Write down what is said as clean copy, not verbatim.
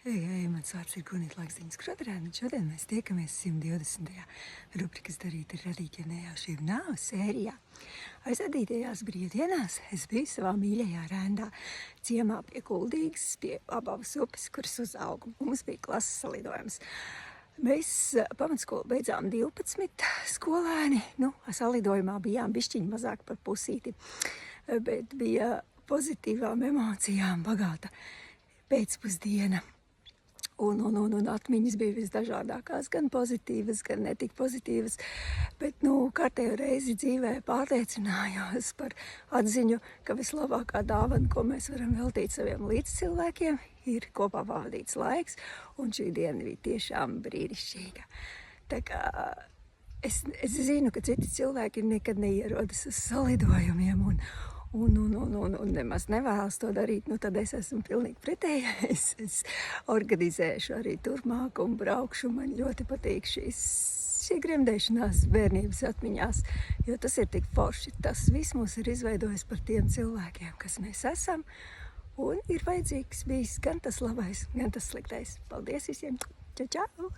Ei, mans vārds ir Gunita Lakstiņas Kroderēna, un šodien mēs tiekamies 120. rubrikas Darīt ir radīt, ja ne jau šī nav sērijā. Aizvadītajās brīvdienās es biju savā mīļajā Rendā ciemā pie Kuldīgas, pie Abavas upes, kuras uzaugu. Mums bija klases salidojums. Mēs pamatskolu beidzām 12 skolēni, salidojumā bijām bišķiņi mazāk par pusīti, bet bija pozitīvām emocijām bagāta pēcpusdiena. Un atmiņas bija visdažādākās, gan pozitīvas, gan netik pozitīvas, bet kārtējo reizi dzīvē pārliecinājos par atziņu, ka vislabākā dāvana, ko mēs varam veltīt saviem līdzcilvēkiem, ir kopā pavadīts laiks, un šī diena bija tiešām brīnišķīga. Tā kā es zinu, ka citi cilvēki nekad neierodas uz salidojumiem un nemaz nevēlas to darīt, tad es esmu pilnīgi pretējais. Es organizēšu arī turpmāk un braukšu. Man ļoti patīk šī gremdēšanās bērnības atmiņās, jo tas ir tik forši. Tas viss mūs ir izveidojis par tiem cilvēkiem, kas mēs esam, un ir vajadzīgs bijis gan tas labais, gan tas sliktais. Paldies visiem! Čau, čau!